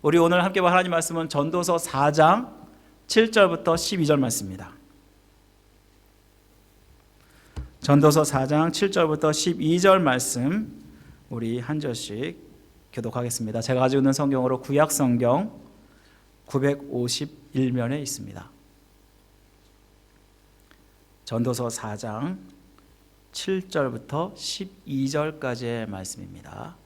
우리 오늘 함께 볼 하나님 말씀은 전도서 4장 7절부터 12절 말씀입니다. 전도서 4장 7절부터 12절 말씀 우리 한 절씩 교독하겠습니다. 제가 가지고 있는 성경으로 구약 성경 951면에 있습니다. 전도서 4장 7절부터 12절까지의 말씀입니다.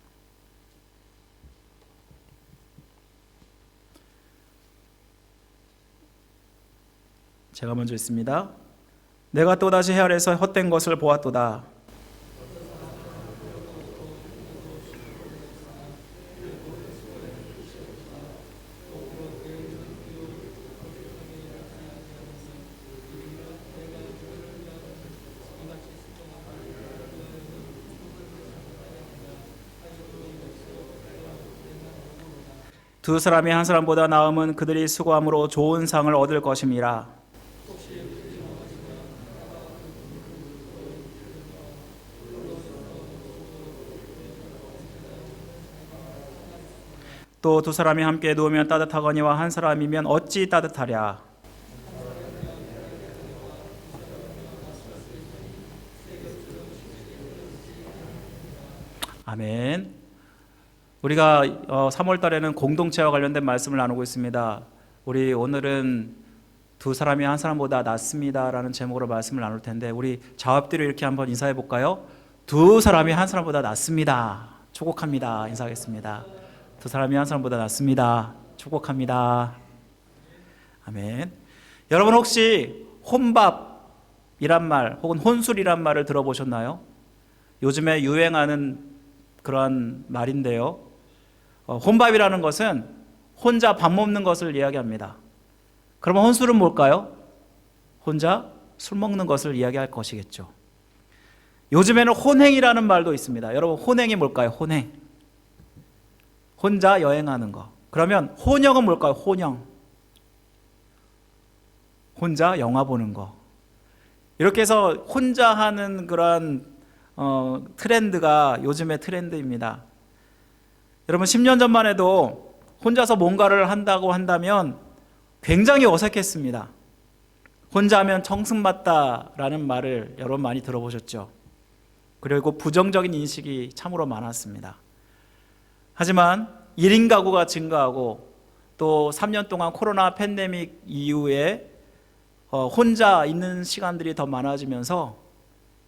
제가 먼저 읽습니다. 내가 또다시 헤아려서 헛된 것을 보았도다. 두 사람이 한 사람보다 나음은 그들이 수고함으로 좋은 상을 얻을 것임이라. 또 두 사람이 함께 누우면 따뜻하거니와 한 사람이면 어찌 따뜻하랴. 아멘. 우리가 3월 달에는 공동체와 관련된 말씀을 나누고 있습니다. 우리 오늘은 두 사람이 한 사람보다 낫습니다 라는 제목으로 말씀을 나눌 텐데, 우리 자업들이 이렇게 한번 인사해 볼까요? 두 사람이 한 사람보다 낫습니다. 축복합니다. 인사하겠습니다. 두 사람이 한 사람보다 낫습니다. 축복합니다. 아멘. 여러분 혹시 혼밥이란 말 혹은 혼술이란 말을 들어보셨나요? 요즘에 유행하는 그러한 말인데요. 혼밥이라는 것은 혼자 밥 먹는 것을 이야기합니다. 그러면 혼술은 뭘까요? 혼자 술 먹는 것을 이야기할 것이겠죠. 요즘에는 혼행이라는 말도 있습니다. 여러분 혼행이 뭘까요? 혼행. 혼자 여행하는 거. 그러면 혼영은 뭘까요? 혼영. 혼자 영화 보는 거. 이렇게 해서 혼자 하는 그런 트렌드가 요즘의 트렌드입니다. 여러분 10년 전만 해도 혼자서 뭔가를 한다고 한다면 굉장히 어색했습니다. 혼자 하면 청승맞다라는 말을 여러분 많이 들어보셨죠. 그리고 부정적인 인식이 참으로 많았습니다. 하지만 1인 가구가 증가하고 또 3년 동안 코로나 팬데믹 이후에 혼자 있는 시간들이 더 많아지면서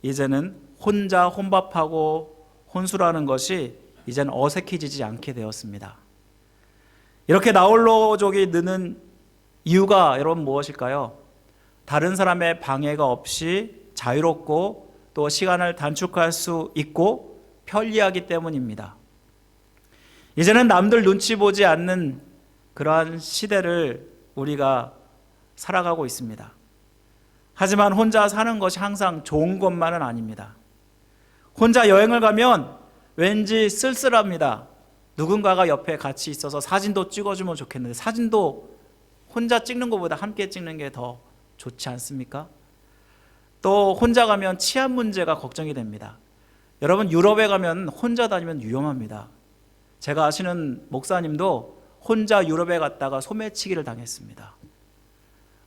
이제는 혼자 혼밥하고 혼술하는 것이 이제는 어색해지지 않게 되었습니다. 이렇게 나홀로족이 느는 이유가 여러분 무엇일까요? 다른 사람의 방해가 없이 자유롭고 또 시간을 단축할 수 있고 편리하기 때문입니다. 이제는 남들 눈치 보지 않는 그러한 시대를 우리가 살아가고 있습니다. 하지만 혼자 사는 것이 항상 좋은 것만은 아닙니다. 혼자 여행을 가면 왠지 쓸쓸합니다. 누군가가 옆에 같이 있어서 사진도 찍어주면 좋겠는데 사진도 혼자 찍는 것보다 함께 찍는 게 더 좋지 않습니까? 또 혼자 가면 치안 문제가 걱정이 됩니다. 여러분 유럽에 가면 혼자 다니면 위험합니다. 제가 아시는 목사님도 혼자 유럽에 갔다가 소매치기를 당했습니다.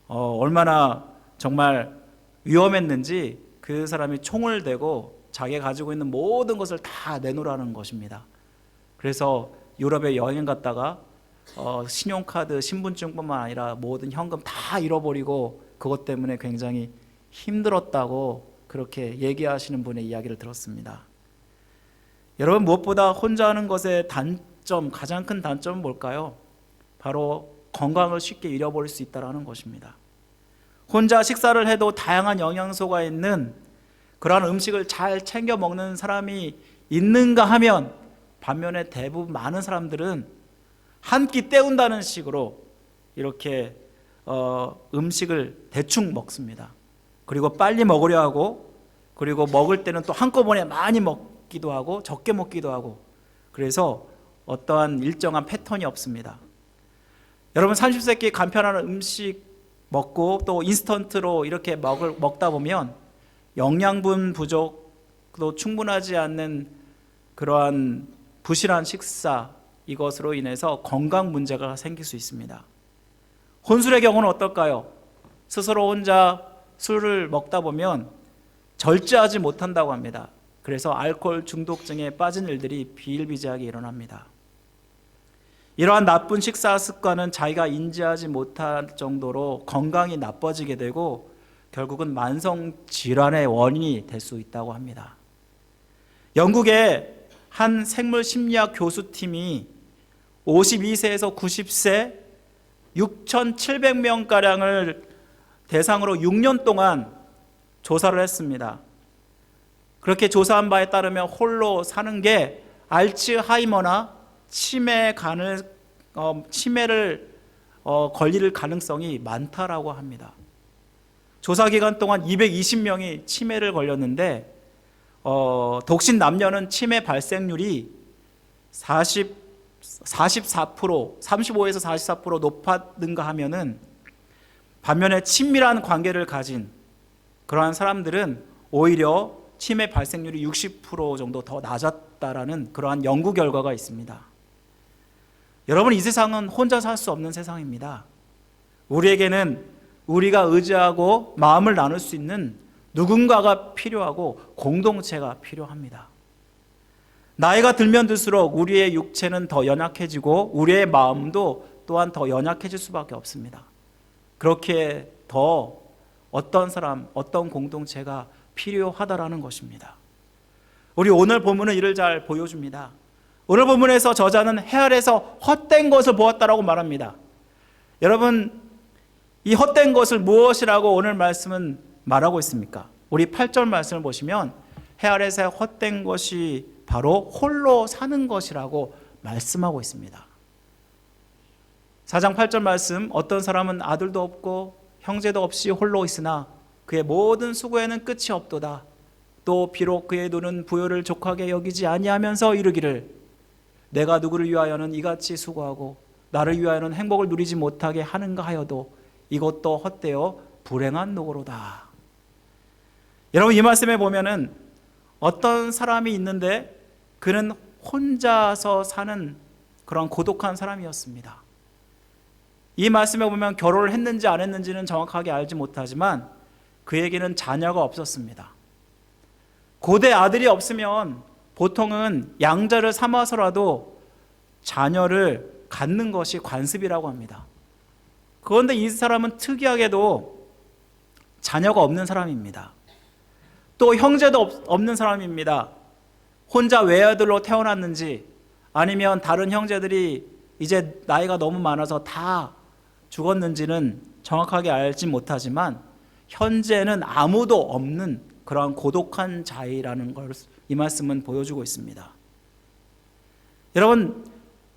얼마나 정말 위험했는지 그 사람이 총을 대고 자기가 가지고 있는 모든 것을 다 내놓으라는 것입니다. 그래서 유럽에 여행 갔다가 신용카드, 신분증뿐만 아니라 모든 현금 다 잃어버리고 그것 때문에 굉장히 힘들었다고 그렇게 얘기하시는 분의 이야기를 들었습니다. 여러분 무엇보다 혼자 하는 것의 단점, 가장 큰 단점은 뭘까요? 바로 건강을 쉽게 잃어버릴 수 있다는 것입니다. 혼자 식사를 해도 다양한 영양소가 있는 그러한 음식을 잘 챙겨 먹는 사람이 있는가 하면 반면에 대부분 많은 사람들은 한 끼 때운다는 식으로 이렇게 음식을 대충 먹습니다. 그리고 빨리 먹으려 하고 그리고 먹을 때는 또 한꺼번에 많이 먹기도 하고 적게 먹기도 하고 그래서 어떠한 일정한 패턴이 없습니다. 여러분 30세끼 간편한 음식 먹고 또 인스턴트로 이렇게 먹다 보면 영양분 부족 또 충분하지 않는 그러한 부실한 식사 이것으로 인해서 건강 문제가 생길 수 있습니다. 혼술의 경우는 어떨까요? 스스로 혼자 술을 먹다 보면 절제하지 못한다고 합니다. 그래서 알코올 중독증에 빠진 일들이 비일비재하게 일어납니다. 이러한 나쁜 식사 습관은 자기가 인지하지 못할 정도로 건강이 나빠지게 되고 결국은 만성 질환의 원인이 될 수 있다고 합니다. 영국의 한 생물 심리학 교수팀이 52세에서 90세 6,700명가량을 대상으로 6년 동안 조사를 했습니다. 그렇게 조사한 바에 따르면 홀로 사는 게 알츠하이머나 치매를 걸릴 가능성이 많다라고 합니다. 조사 기간 동안 220명이 치매를 걸렸는데 독신 남녀는 치매 발생률이 34%, 35에서 44% 높았는가 하면은 반면에 친밀한 관계를 가진 그러한 사람들은 오히려 치매 발생률이 60% 정도 더 낮았다라는 그러한 연구 결과가 있습니다. 여러분, 이 세상은 혼자 살 수 없는 세상입니다. 우리에게는 우리가 의지하고 마음을 나눌 수 있는 누군가가 필요하고 공동체가 필요합니다. 나이가 들면 들수록 우리의 육체는 더 연약해지고 우리의 마음도 또한 더 연약해질 수밖에 없습니다. 그렇게 더 어떤 사람, 어떤 공동체가 필요하다라는 것입니다. 우리 오늘 본문은 이를 잘 보여줍니다. 오늘 본문에서 저자는 해 아래서 헛된 것을 보았다라고 말합니다. 여러분, 이 헛된 것을 무엇이라고 오늘 말씀은 말하고 있습니까? 우리 8절 말씀을 보시면 해 아래서 헛된 것이 바로 홀로 사는 것이라고 말씀하고 있습니다. 4장 8절 말씀, 어떤 사람은 아들도 없고 형제도 없이 홀로 있으나 그의 모든 수고에는 끝이 없도다. 또 비록 그의 눈은 부요를 족하게 여기지 아니하면서 이르기를 내가 누구를 위하여는 이같이 수고하고 나를 위하여는 행복을 누리지 못하게 하는가 하여도 이것도 헛되어 불행한 노고로다. 여러분, 이 말씀에 보면은 어떤 사람이 있는데 그는 혼자서 사는 그런 고독한 사람이었습니다. 이 말씀에 보면 결혼을 했는지 안 했는지는 정확하게 알지 못하지만 그에게는 자녀가 없었습니다. 고대 아들이 없으면 보통은 양자를 삼아서라도 자녀를 갖는 것이 관습이라고 합니다. 그런데 이 사람은 특이하게도 자녀가 없는 사람입니다. 또 형제도 없는 사람입니다. 혼자 외아들로 태어났는지 아니면 다른 형제들이 이제 나이가 너무 많아서 다 죽었는지는 정확하게 알지 못하지만 현재는 아무도 없는 그러한 고독한 자이라는 걸 이 말씀은 보여주고 있습니다. 여러분,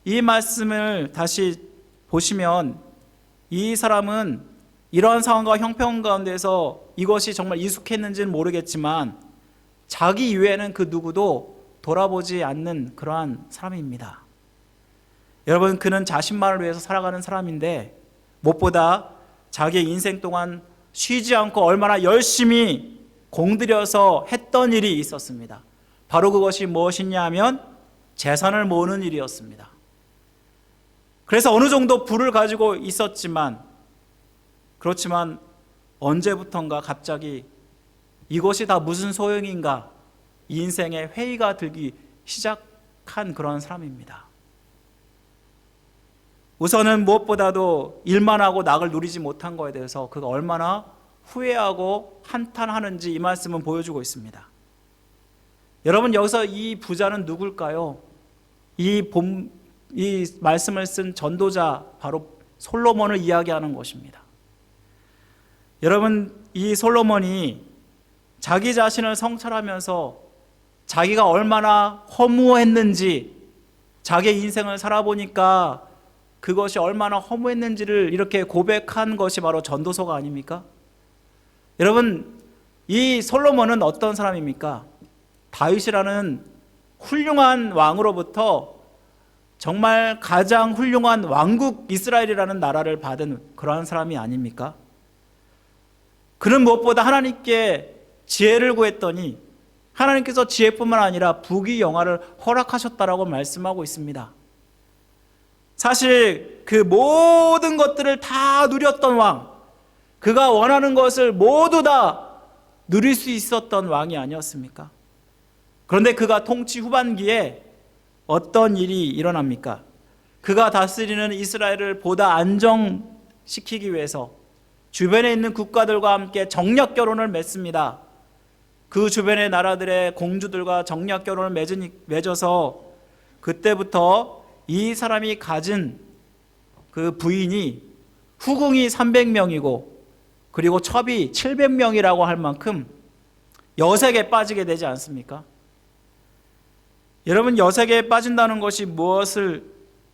이 말씀을 다시 보시면 이 사람은 이러한 상황과 형편 가운데서 이것이 정말 익숙했는지는 모르겠지만 자기 이외에는 그 누구도 돌아보지 않는 그러한 사람입니다. 여러분, 그는 자신만을 위해서 살아가는 사람인데 무엇보다 자기의 인생 동안 쉬지 않고 얼마나 열심히 공들여서 했던 일이 있었습니다. 바로 그것이 무엇이냐 하면 재산을 모으는 일이었습니다. 그래서 어느 정도 부를 가지고 있었지만 그렇지만 언제부턴가 갑자기 이것이 다 무슨 소용인가 이 인생에 회의가 들기 시작한 그런 사람입니다. 우선은 무엇보다도 일만 하고 낙을 누리지 못한 것에 대해서 그가 얼마나 후회하고 한탄하는지 이 말씀은 보여주고 있습니다. 여러분, 여기서 이 부자는 누굴까요? 이 말씀을 쓴 전도자 바로 솔로몬을 이야기하는 것입니다. 여러분, 이 솔로몬이 자기 자신을 성찰하면서 자기가 얼마나 허무했는지, 자기의 인생을 살아보니까 그것이 얼마나 허무했는지를 이렇게 고백한 것이 바로 전도서가 아닙니까? 여러분, 이 솔로몬은 어떤 사람입니까? 다윗이라는 훌륭한 왕으로부터 정말 가장 훌륭한 왕국 이스라엘이라는 나라를 받은 그러한 사람이 아닙니까? 그는 무엇보다 하나님께 지혜를 구했더니 하나님께서 지혜뿐만 아니라 부귀영화를 허락하셨다라고 말씀하고 있습니다. 사실 그 모든 것들을 다 누렸던 왕, 그가 원하는 것을 모두 다 누릴 수 있었던 왕이 아니었습니까? 그런데 그가 통치 후반기에 어떤 일이 일어납니까? 그가 다스리는 이스라엘을 보다 안정시키기 위해서 주변에 있는 국가들과 함께 정력 결혼을 맺습니다. 그 주변의 나라들의 공주들과 정력 결혼을 맺어서 그때부터 이 사람이 가진 그 부인이 후궁이 300명이고 그리고 첩이 700명이라고 할 만큼 여색에 빠지게 되지 않습니까? 여러분, 여색에 빠진다는 것이 무엇을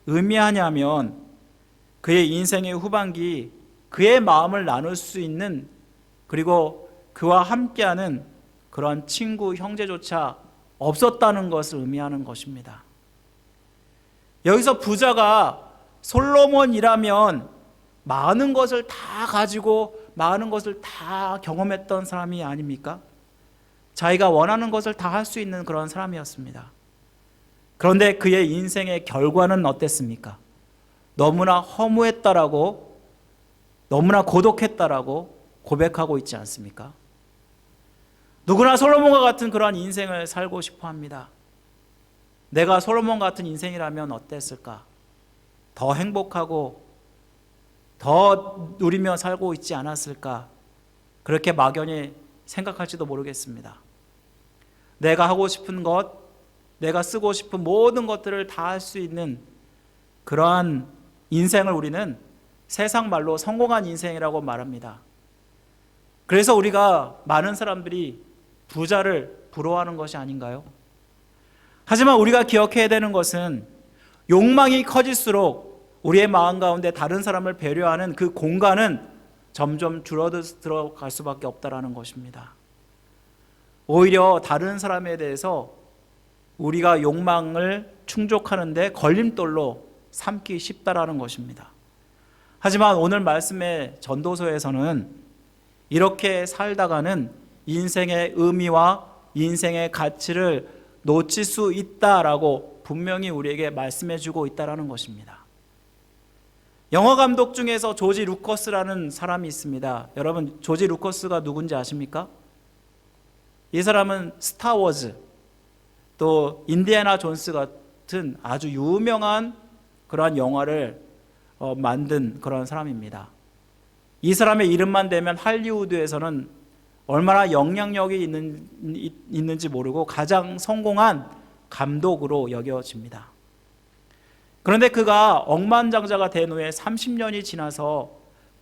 의미하냐면 그의 인생의 후반기 그의 마음을 나눌 수 있는, 그리고 그와 함께하는 그런 친구, 형제조차 없었다는 것을 의미하는 것입니다. 여기서 부자가 솔로몬이라면 많은 것을 다 가지고 많은 것을 다 경험했던 사람이 아닙니까? 자기가 원하는 것을 다 할 수 있는 그런 사람이었습니다. 그런데 그의 인생의 결과는 어땠습니까? 너무나 허무했다라고, 너무나 고독했다라고 고백하고 있지 않습니까? 누구나 솔로몬과 같은 그러한 인생을 살고 싶어 합니다. 내가 솔로몬 같은 인생이라면 어땠을까? 더 행복하고 더 누리며 살고 있지 않았을까? 그렇게 막연히 생각할지도 모르겠습니다. 내가 하고 싶은 것, 내가 쓰고 싶은 모든 것들을 다 할 수 있는 그러한 인생을 우리는 세상 말로 성공한 인생이라고 말합니다. 그래서 우리가 많은 사람들이 부자를 부러워하는 것이 아닌가요? 하지만 우리가 기억해야 되는 것은 욕망이 커질수록 우리의 마음 가운데 다른 사람을 배려하는 그 공간은 점점 줄어들어갈 수밖에 없다는 것입니다. 오히려 다른 사람에 대해서 우리가 욕망을 충족하는데 걸림돌로 삼기 쉽다라는 것입니다. 하지만 오늘 말씀의 전도서에서는 이렇게 살다가는 인생의 의미와 인생의 가치를 놓칠 수 있다라고 분명히 우리에게 말씀해 주고 있다는 것입니다. 영화 감독 중에서 조지 루커스라는 사람이 있습니다. 여러분, 조지 루커스가 누군지 아십니까? 이 사람은 스타워즈, 또 인디애나 존스 같은 아주 유명한 그러한 영화를 만든 그런 사람입니다. 이 사람의 이름만 대면 할리우드에서는 얼마나 영향력이 있는지 모르고 가장 성공한 감독으로 여겨집니다. 그런데 그가 억만장자가 된 후에 30년이 지나서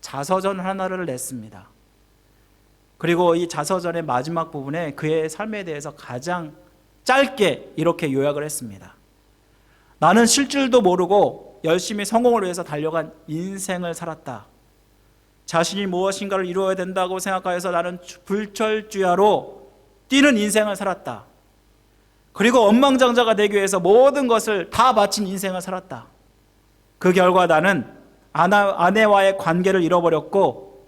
자서전 하나를 냈습니다. 그리고 이 자서전의 마지막 부분에 그의 삶에 대해서 가장 짧게 이렇게 요약을 했습니다. 나는 쉴 줄도 모르고 열심히 성공을 위해서 달려간 인생을 살았다. 자신이 무엇인가를 이루어야 된다고 생각하여서 나는 불철주야로 뛰는 인생을 살았다. 그리고 억만장자가 되기 위해서 모든 것을 다 바친 인생을 살았다. 그 결과 나는 아내와의 관계를 잃어버렸고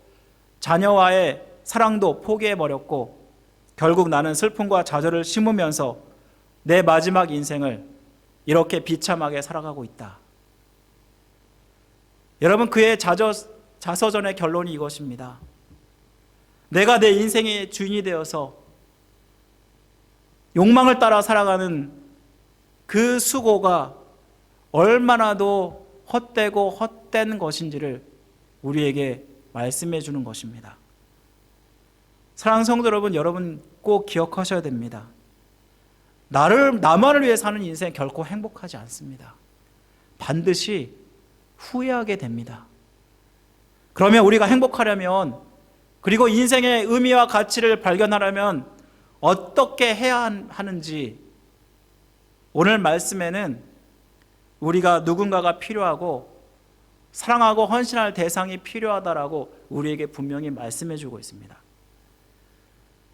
자녀와의 사랑도 포기해버렸고 결국 나는 슬픔과 좌절을 심으면서 내 마지막 인생을 이렇게 비참하게 살아가고 있다. 여러분, 그의 자서전의 결론이 이것입니다. 내가 내 인생의 주인이 되어서 욕망을 따라 살아가는 그 수고가 얼마나도 헛되고 헛된 것인지를 우리에게 말씀해 주는 것입니다. 사랑하는 성도 여러분, 여러분 꼭 기억하셔야 됩니다. 나만을 위해 사는 인생 결코 행복하지 않습니다. 반드시 후회하게 됩니다. 그러면 우리가 행복하려면, 그리고 인생의 의미와 가치를 발견하려면 어떻게 해야 하는지, 오늘 말씀에는 우리가 누군가가 필요하고 사랑하고 헌신할 대상이 필요하다라고 우리에게 분명히 말씀해 주고 있습니다.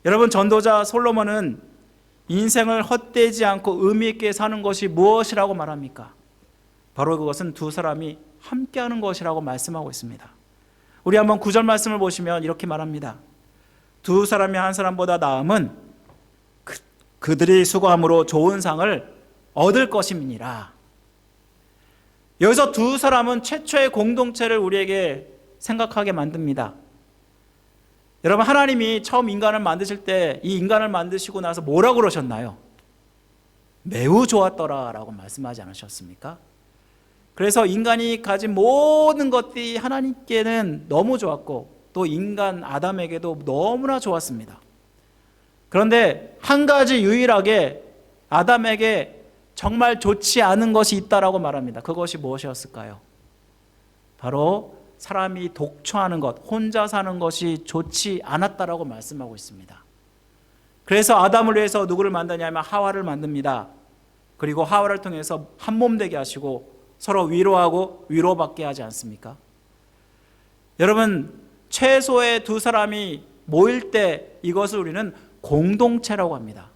여러분, 전도자 솔로몬은 인생을 헛되지 않고 의미 있게 사는 것이 무엇이라고 말합니까? 바로 그것은 두 사람이 함께하는 것이라고 말씀하고 있습니다. 우리 한번 9절 말씀을 보시면 이렇게 말합니다. 두 사람이 한 사람보다 나음은 그들이 수고함으로 좋은 상을 얻을 것임이니라. 여기서 두 사람은 최초의 공동체를 우리에게 생각하게 만듭니다. 여러분, 하나님이 처음 인간을 만드실 때 이 인간을 만드시고 나서 뭐라고 그러셨나요? 매우 좋았더라라고 말씀하지 않으셨습니까? 그래서 인간이 가진 모든 것들이 하나님께는 너무 좋았고 또 인간 아담에게도 너무나 좋았습니다. 그런데 한 가지 유일하게 아담에게 정말 좋지 않은 것이 있다라고 말합니다. 그것이 무엇이었을까요? 바로 사람이 독처하는 것, 혼자 사는 것이 좋지 않았다라고 말씀하고 있습니다. 그래서 아담을 위해서 누구를 만드냐면 하와를 만듭니다. 그리고 하와를 통해서 한 몸 되게 하시고 서로 위로하고 위로받게 하지 않습니까? 여러분, 최소의 두 사람이 모일 때 이것을 우리는 공동체라고 합니다.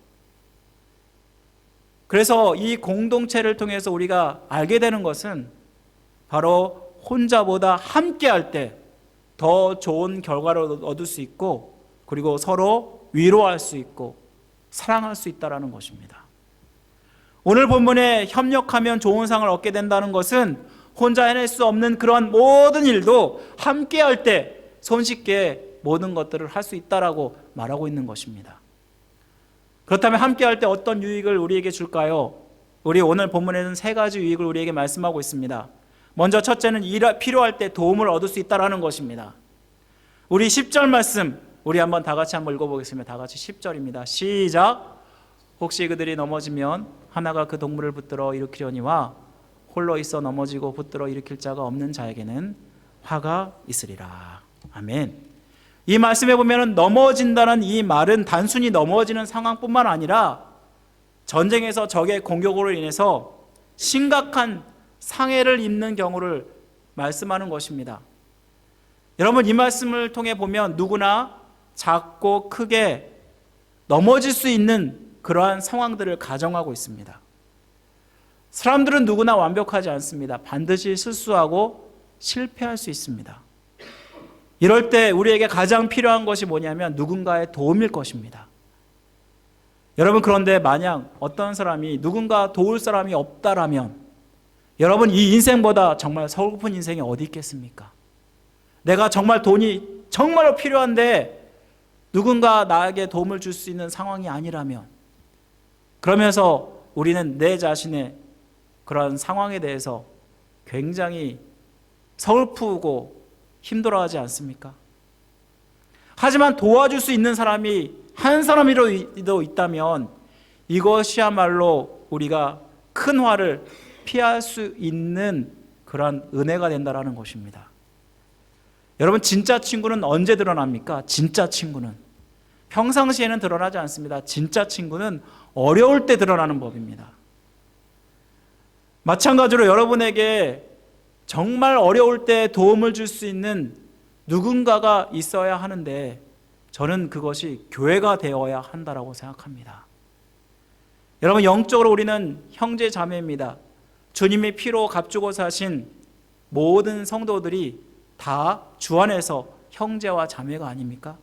그래서 이 공동체를 통해서 우리가 알게 되는 것은 바로 혼자보다 함께 할 때 더 좋은 결과를 얻을 수 있고 그리고 서로 위로할 수 있고 사랑할 수 있다는 것입니다. 오늘 본문에 협력하면 좋은 상을 얻게 된다는 것은 혼자 해낼 수 없는 그런 모든 일도 함께 할 때 손쉽게 모든 것들을 할 수 있다라고 말하고 있는 것입니다. 그렇다면 함께 할 때 어떤 유익을 우리에게 줄까요? 우리 오늘 본문에는 세 가지 유익을 우리에게 말씀하고 있습니다. 먼저 첫째는 필요할 때 도움을 얻을 수 있다는 것입니다. 우리 10절 말씀 우리 한번 다 같이 한번 읽어보겠습니다. 다 같이 10절입니다. 시작. 혹시 그들이 넘어지면 하나가 그 동물을 붙들어 일으키려니와 홀로 있어 넘어지고 붙들어 일으킬 자가 없는 자에게는 화가 있으리라. 아멘. 이 말씀에 보면 넘어진다는 이 말은 단순히 넘어지는 상황뿐만 아니라 전쟁에서 적의 공격으로 인해서 심각한 상해를 입는 경우를 말씀하는 것입니다. 여러분, 이 말씀을 통해 보면 누구나 작고 크게 넘어질 수 있는 그러한 상황들을 가정하고 있습니다. 사람들은 누구나 완벽하지 않습니다. 반드시 실수하고 실패할 수 있습니다. 이럴 때 우리에게 가장 필요한 것이 뭐냐면 누군가의 도움일 것입니다. 여러분, 그런데 만약 어떤 사람이 누군가 도울 사람이 없다라면 여러분, 이 인생보다 정말 서글픈 인생이 어디 있겠습니까? 내가 정말 돈이 정말로 필요한데 누군가 나에게 도움을 줄 수 있는 상황이 아니라면, 그러면서 우리는 내 자신의 그런 상황에 대해서 굉장히 서글프고 힘들어하지 않습니까? 하지만 도와줄 수 있는 사람이 한 사람이라도 있다면 이것이야말로 우리가 큰 화를 피할 수 있는 그런 은혜가 된다는 것입니다. 여러분, 진짜 친구는 언제 드러납니까? 진짜 친구는 평상시에는 드러나지 않습니다. 진짜 친구는 어려울 때 드러나는 법입니다. 마찬가지로 여러분에게 정말 어려울 때 도움을 줄 수 있는 누군가가 있어야 하는데 저는 그것이 교회가 되어야 한다고 생각합니다. 여러분, 영적으로 우리는 형제 자매입니다. 주님이 피로 값주고 사신 모든 성도들이 다 주 안에서 형제와 자매가 아닙니까?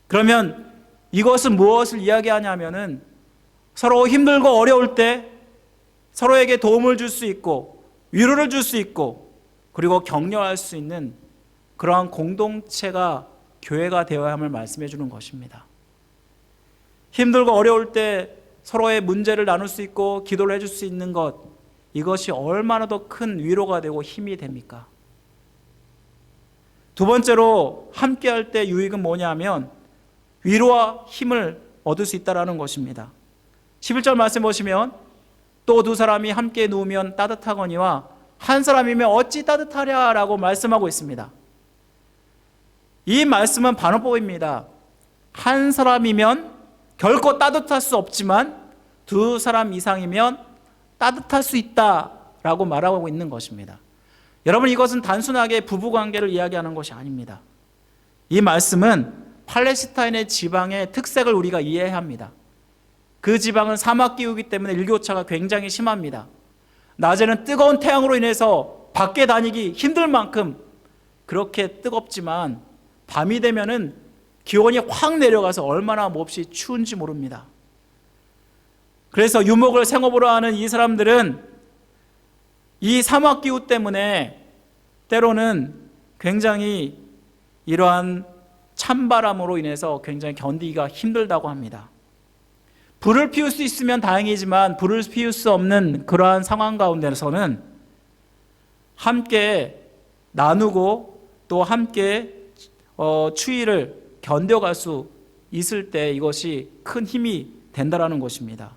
그러면 이것은 무엇을 이야기하냐면은 서로 힘들고 어려울 때 서로에게 도움을 줄 수 있고 위로를 줄 수 있고 그리고 격려할 수 있는 그러한 공동체가 교회가 되어야 함을 말씀해 주는 것입니다. 힘들고 어려울 때 서로의 문제를 나눌 수 있고 기도를 해줄 수 있는 것, 이것이 얼마나 더 큰 위로가 되고 힘이 됩니까? 두 번째로 함께 할 때 유익은 뭐냐면 위로와 힘을 얻을 수 있다는 것입니다. 11절 말씀 보시면 또 두 사람이 함께 누우면 따뜻하거니와 한 사람이면 어찌 따뜻하랴라고 말씀하고 있습니다. 이 말씀은 반어법입니다. 한 사람이면 결코 따뜻할 수 없지만 두 사람 이상이면 따뜻할 수 있다라고 말하고 있는 것입니다. 여러분, 이것은 단순하게 부부관계를 이야기하는 것이 아닙니다. 이 말씀은 팔레스타인의 지방의 특색을 우리가 이해해야 합니다. 그 지방은 사막기후이기 때문에 일교차가 굉장히 심합니다. 낮에는 뜨거운 태양으로 인해서 밖에 다니기 힘들 만큼 그렇게 뜨겁지만 밤이 되면은 기온이 확 내려가서 얼마나 몹시 추운지 모릅니다. 그래서 유목을 생업으로 하는 이 사람들은 이 사막기후 때문에 때로는 굉장히 이러한 찬바람으로 인해서 굉장히 견디기가 힘들다고 합니다. 불을 피울 수 있으면 다행이지만 불을 피울 수 없는 그러한 상황 가운데서는 함께 나누고 또 함께 추위를 견뎌갈 수 있을 때 이것이 큰 힘이 된다라는 것입니다.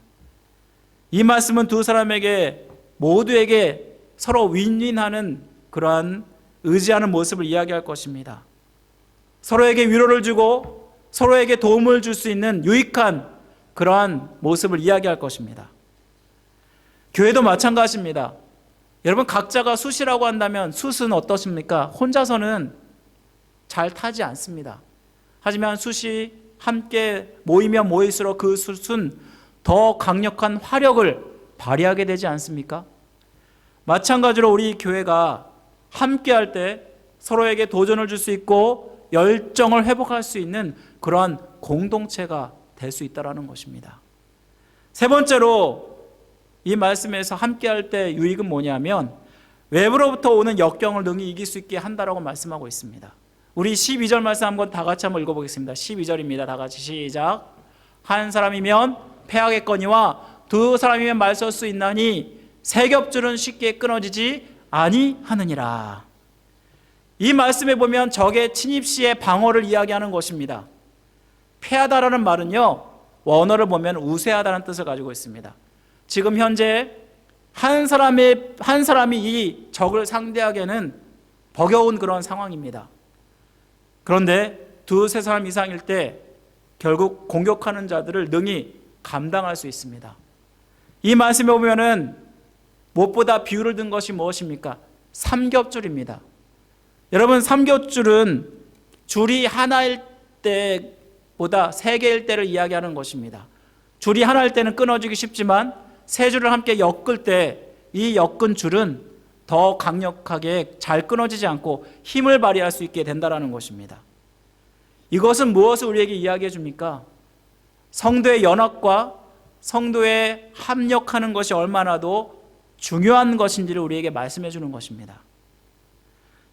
이 말씀은 두 사람에게 모두에게 서로 윈윈하는 그러한 의지하는 모습을 이야기할 것입니다. 서로에게 위로를 주고 서로에게 도움을 줄 수 있는 유익한 그러한 모습을 이야기할 것입니다. 교회도 마찬가지입니다. 여러분, 각자가 숫이라고 한다면 숫은 어떻습니까? 혼자서는 잘 타지 않습니다. 하지만 숫이 함께 모이면 모일수록 그 숫은 더 강력한 화력을 발휘하게 되지 않습니까? 마찬가지로 우리 교회가 함께 할 때 서로에게 도전을 줄 수 있고 열정을 회복할 수 있는 그러한 공동체가 될 수 있다는 것입니다. 세 번째로 이 말씀에서 함께 할 때 유익은 뭐냐면 외부로부터 오는 역경을 능히 이길 수 있게 한다라고 말씀하고 있습니다. 우리 12절 말씀 한번 다 같이 한번 읽어보겠습니다. 12절입니다. 다 같이 시작. 한 사람이면 패하겠거니와 두 사람이면 말설 수 있나니 세 겹줄은 쉽게 끊어지지 아니하느니라. 이 말씀에 보면 적의 침입 시의 방어를 이야기하는 것입니다. 패하다라는 말은요, 원어를 보면 우세하다는 뜻을 가지고 있습니다. 지금 현재 한 사람이 이 적을 상대하기에는 버거운 그런 상황입니다. 그런데 두세 사람 이상일 때 결국 공격하는 자들을 능히 감당할 수 있습니다. 이 말씀에 보면은 무엇보다 비유를 든 것이 무엇입니까? 삼겹줄입니다. 여러분, 삼겹줄은 줄이 하나일 때보다 세 개일 때를 이야기하는 것입니다. 줄이 하나일 때는 끊어지기 쉽지만 세 줄을 함께 엮을 때 이 엮은 줄은 더 강력하게 잘 끊어지지 않고 힘을 발휘할 수 있게 된다는 것입니다. 이것은 무엇을 우리에게 이야기해 줍니까? 성도의 연합과 성도의 합력하는 것이 얼마나도 중요한 것인지를 우리에게 말씀해 주는 것입니다.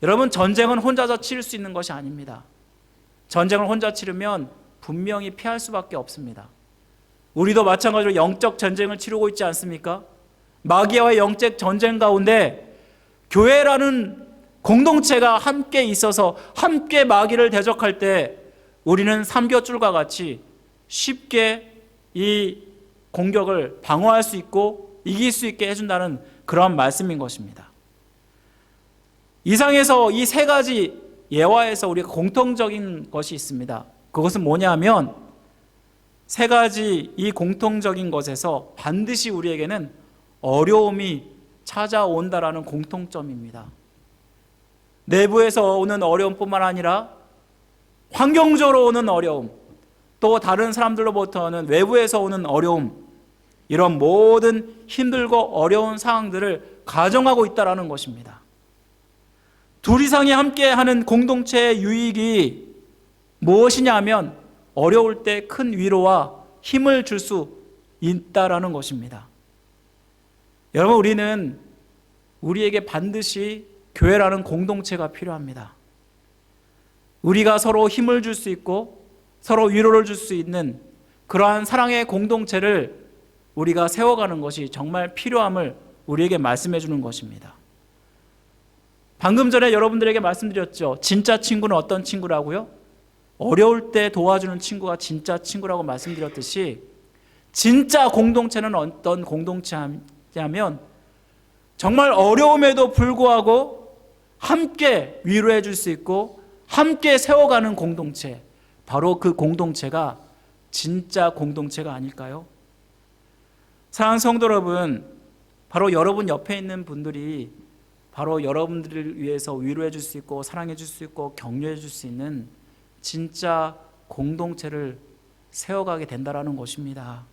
여러분, 전쟁은 혼자서 치를 수 있는 것이 아닙니다. 전쟁을 혼자 치르면 분명히 피할 수밖에 없습니다. 우리도 마찬가지로 영적 전쟁을 치르고 있지 않습니까? 마귀와의 영적 전쟁 가운데 교회라는 공동체가 함께 있어서 함께 마귀를 대적할 때 우리는 삼겹줄과 같이 쉽게 이 공격을 방어할 수 있고 이길 수 있게 해준다는 그런 말씀인 것입니다. 이상에서 이 세 가지 예화에서 우리가 공통적인 것이 있습니다. 그것은 뭐냐면 세 가지 이 공통적인 것에서 반드시 우리에게는 어려움이 찾아온다라는 공통점입니다. 내부에서 오는 어려움뿐만 아니라 환경적으로 오는 어려움, 또 다른 사람들로부터는 외부에서 오는 어려움, 이런 모든 힘들고 어려운 상황들을 가정하고 있다는 것입니다. 둘 이상이 함께하는 공동체의 유익이 무엇이냐면 어려울 때 큰 위로와 힘을 줄 수 있다는 것입니다. 여러분, 우리에게 반드시 교회라는 공동체가 필요합니다. 우리가 서로 힘을 줄 수 있고 서로 위로를 줄 수 있는 그러한 사랑의 공동체를 우리가 세워가는 것이 정말 필요함을 우리에게 말씀해 주는 것입니다. 방금 전에 여러분들에게 말씀드렸죠. 진짜 친구는 어떤 친구라고요? 어려울 때 도와주는 친구가 진짜 친구라고 말씀드렸듯이 진짜 공동체는 어떤 공동체냐면 정말 어려움에도 불구하고 함께 위로해 줄 수 있고 함께 세워가는 공동체, 바로 그 공동체가 진짜 공동체가 아닐까요? 사랑하는 성도 여러분, 바로 여러분 옆에 있는 분들이 바로 여러분들을 위해서 위로해 줄 수 있고 사랑해 줄 수 있고 격려해 줄 수 있는 진짜 공동체를 세워가게 된다는 것입니다.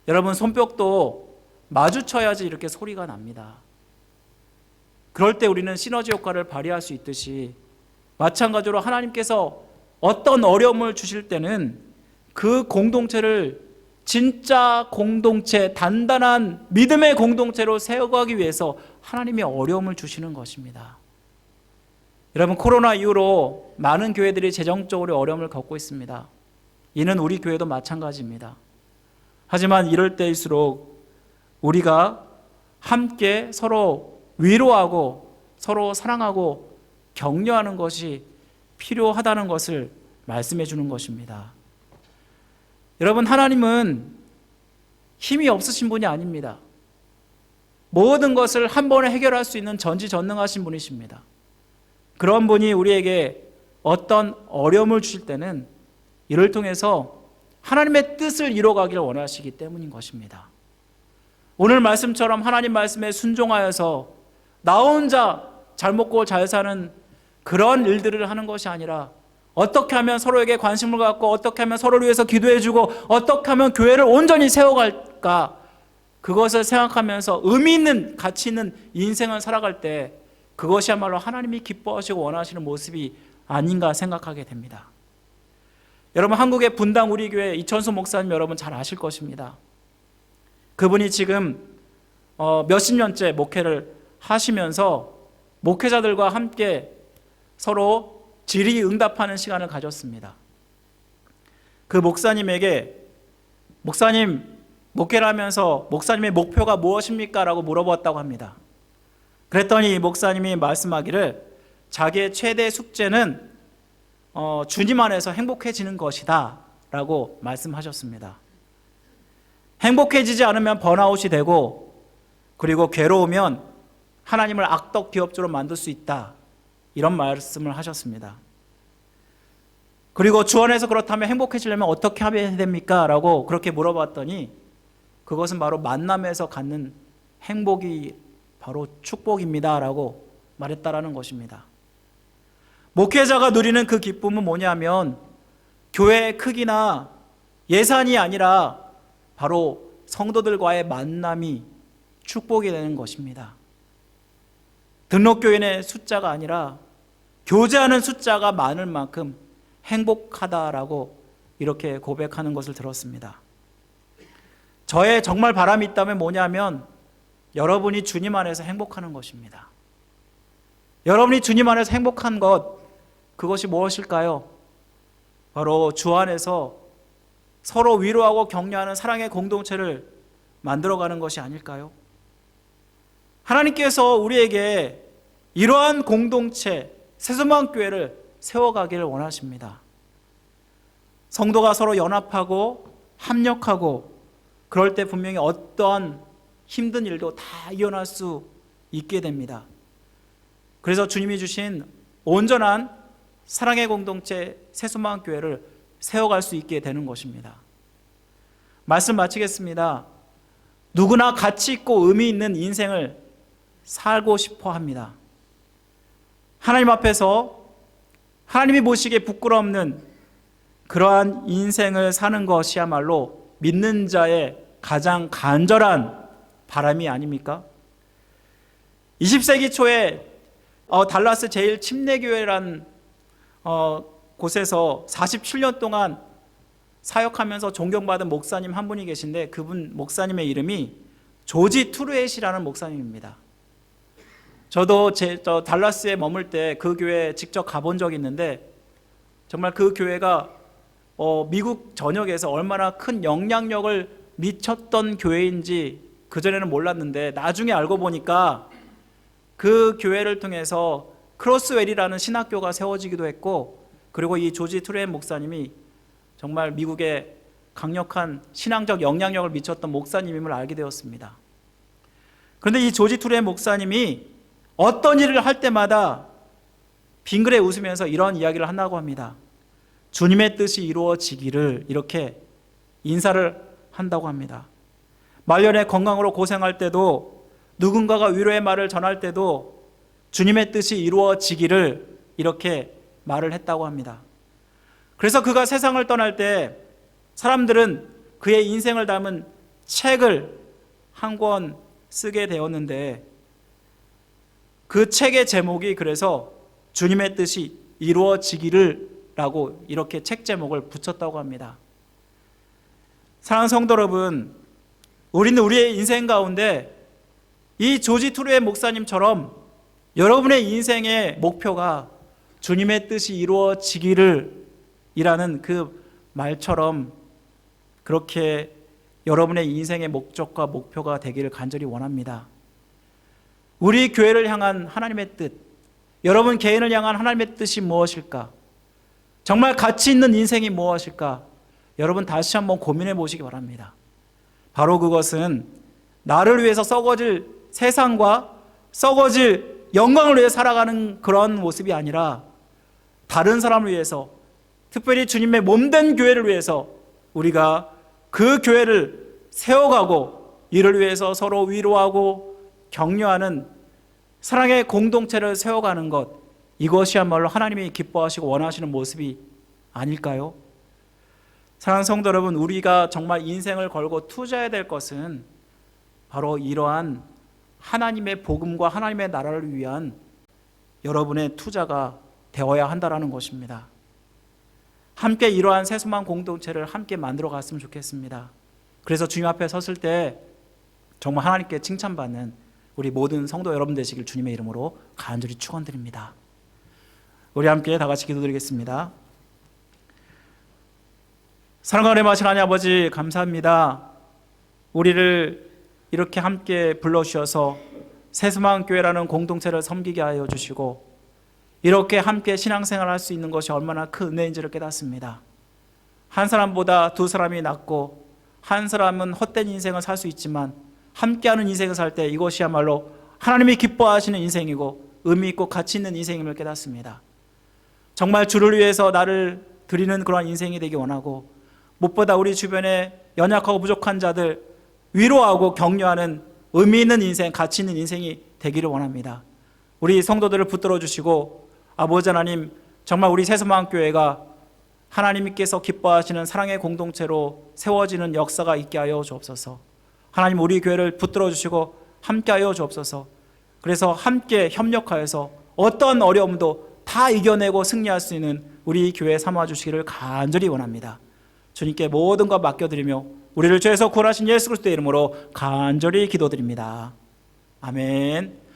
여러분, 손뼉도 마주쳐야지 이렇게 소리가 납니다. 그럴 때 우리는 시너지 효과를 발휘할 수 있듯이 마찬가지로 하나님께서 어떤 어려움을 주실 때는 그 공동체를 진짜 공동체, 단단한 믿음의 공동체로 세워가기 위해서 하나님이 어려움을 주시는 것입니다. 여러분, 코로나 이후로 많은 교회들이 재정적으로 어려움을 겪고 있습니다. 이는 우리 교회도 마찬가지입니다. 하지만 이럴 때일수록 우리가 함께 서로 위로하고 서로 사랑하고 격려하는 것이 필요하다는 것을 말씀해 주는 것입니다. 여러분, 하나님은 힘이 없으신 분이 아닙니다. 모든 것을 한 번에 해결할 수 있는 전지전능하신 분이십니다. 그런 분이 우리에게 어떤 어려움을 주실 때는 이를 통해서 하나님의 뜻을 이루어가기를 원하시기 때문인 것입니다. 오늘 말씀처럼 하나님 말씀에 순종하여서 나 혼자 잘 먹고 잘 사는 그런 일들을 하는 것이 아니라 어떻게 하면 서로에게 관심을 갖고 어떻게 하면 서로를 위해서 기도해주고 어떻게 하면 교회를 온전히 세워갈까, 그것을 생각하면서 의미 있는 가치 있는 인생을 살아갈 때 그것이야말로 하나님이 기뻐하시고 원하시는 모습이 아닌가 생각하게 됩니다. 여러분, 한국의 분당 우리 교회 이천수 목사님 여러분 잘 아실 것입니다. 그분이 지금 몇십 년째 목회를 하시면서 목회자들과 함께 서로 질의응답하는 시간을 가졌습니다. 그 목사님에게 목사님 목회를 하면서 목사님의 목표가 무엇입니까? 라고 물어봤다고 합니다. 그랬더니 목사님이 말씀하기를 자기의 최대 숙제는 주님 안에서 행복해지는 것이다 라고 말씀하셨습니다. 행복해지지 않으면 번아웃이 되고 그리고 괴로우면 하나님을 악덕 기업주로 만들 수 있다, 이런 말씀을 하셨습니다. 그리고 주 안에서 그렇다면 행복해지려면 어떻게 하면 됩니까? 라고 그렇게 물어봤더니 그것은 바로 만남에서 갖는 행복이 바로 축복입니다 라고 말했다라는 것입니다. 목회자가 누리는 그 기쁨은 뭐냐면 교회의 크기나 예산이 아니라 바로 성도들과의 만남이 축복이 되는 것입니다. 등록교인의 숫자가 아니라 교제하는 숫자가 많을 만큼 행복하다라고 이렇게 고백하는 것을 들었습니다. 저의 정말 바람이 있다면 뭐냐면 여러분이 주님 안에서 행복하는 것입니다. 여러분이 주님 안에서 행복한 것, 그것이 무엇일까요? 바로 주 안에서 서로 위로하고 격려하는 사랑의 공동체를 만들어가는 것이 아닐까요? 하나님께서 우리에게 이러한 공동체, 새소망교회를 세워가기를 원하십니다. 성도가 서로 연합하고 합력하고 그럴 때 분명히 어떠한 힘든 일도 다 이겨낼 수 있게 됩니다. 그래서 주님이 주신 온전한 사랑의 공동체 새소망교회를 세워갈 수 있게 되는 것입니다. 말씀 마치겠습니다. 누구나 가치 있고 의미 있는 인생을 살고 싶어 합니다. 하나님 앞에서 하나님이 보시기에 부끄러움는 그러한 인생을 사는 것이야말로 믿는 자의 가장 간절한 바람이 아닙니까? 20세기 초에 달라스 제일 침례교회란 곳에서 47년 동안 사역하면서 존경받은 목사님 한 분이 계신데 그분 목사님의 이름이 조지 투르엣이라는 목사님입니다. 저도 저 달라스에 머물 때 그 교회에 직접 가본 적이 있는데 정말 그 교회가 미국 전역에서 얼마나 큰 영향력을 미쳤던 교회인지 그전에는 몰랐는데 나중에 알고 보니까 그 교회를 통해서 크로스웰이라는 신학교가 세워지기도 했고, 그리고 이 조지 투레인 목사님이 정말 미국에 강력한 신앙적 영향력을 미쳤던 목사님임을 알게 되었습니다. 그런데 이 조지 투레인 목사님이 어떤 일을 할 때마다 빙그레 웃으면서 이런 이야기를 한다고 합니다. 주님의 뜻이 이루어지기를, 이렇게 인사를 한다고 합니다. 말년에 건강으로 고생할 때도, 누군가가 위로의 말을 전할 때도 주님의 뜻이 이루어지기를 이렇게 말을 했다고 합니다. 그래서 그가 세상을 떠날 때 사람들은 그의 인생을 담은 책을 한 권 쓰게 되었는데 그 책의 제목이 그래서 주님의 뜻이 이루어지기를 라고 이렇게 책 제목을 붙였다고 합니다. 사랑하는 성도 여러분, 우리는 우리의 인생 가운데 이 조지 트루의 목사님처럼 여러분의 인생의 목표가 주님의 뜻이 이루어지기를 이라는 그 말처럼 그렇게 여러분의 인생의 목적과 목표가 되기를 간절히 원합니다. 우리 교회를 향한 하나님의 뜻, 여러분 개인을 향한 하나님의 뜻이 무엇일까? 정말 가치 있는 인생이 무엇일까? 여러분 다시 한번 고민해 보시기 바랍니다. 바로 그것은 나를 위해서 썩어질 세상과 썩어질 영광을 위해 살아가는 그런 모습이 아니라 다른 사람을 위해서, 특별히 주님의 몸된 교회를 위해서 우리가 그 교회를 세워가고 이를 위해서 서로 위로하고 격려하는 사랑의 공동체를 세워가는 것, 이것이야말로 하나님이 기뻐하시고 원하시는 모습이 아닐까요? 사랑하는 성도 여러분, 우리가 정말 인생을 걸고 투자해야 될 것은 바로 이러한 하나님의 복음과 하나님의 나라를 위한 여러분의 투자가 되어야 한다는 것입니다. 함께 이러한 새소망 공동체를 함께 만들어 갔으면 좋겠습니다. 그래서 주님 앞에 섰을 때 정말 하나님께 칭찬받는 우리 모든 성도 여러분 되시길 주님의 이름으로 간절히 축원드립니다. 우리 함께 다 같이 기도드리겠습니다. 사랑하는 하나님 하나님 아버지, 감사합니다. 우리를 이렇게 함께 불러주셔서 새소망교회라는 공동체를 섬기게 하여 주시고 이렇게 함께 신앙생활을 할 수 있는 것이 얼마나 큰 은혜인지를 깨닫습니다. 한 사람보다 두 사람이 낫고 한 사람은 헛된 인생을 살 수 있지만 함께하는 인생을 살 때 이것이야말로 하나님이 기뻐하시는 인생이고 의미 있고 가치 있는 인생임을 깨닫습니다. 정말 주를 위해서 나를 드리는 그런 인생이 되기 원하고 무엇보다 우리 주변에 연약하고 부족한 자들 위로하고 격려하는 의미 있는 인생, 가치 있는 인생이 되기를 원합니다. 우리 성도들을 붙들어 주시고 아버지 하나님, 정말 우리 새소망교회가 하나님께서 기뻐하시는 사랑의 공동체로 세워지는 역사가 있게 하여 주옵소서. 하나님, 우리 교회를 붙들어 주시고 함께 하여 주옵소서. 그래서 함께 협력하여서 어떤 어려움도 다 이겨내고 승리할 수 있는 우리 교회 삼아 주시기를 간절히 원합니다. 주님께 모든 것 맡겨드리며 우리를 죄에서 구원하신 예수 그리스도의 이름으로 간절히 기도드립니다. 아멘.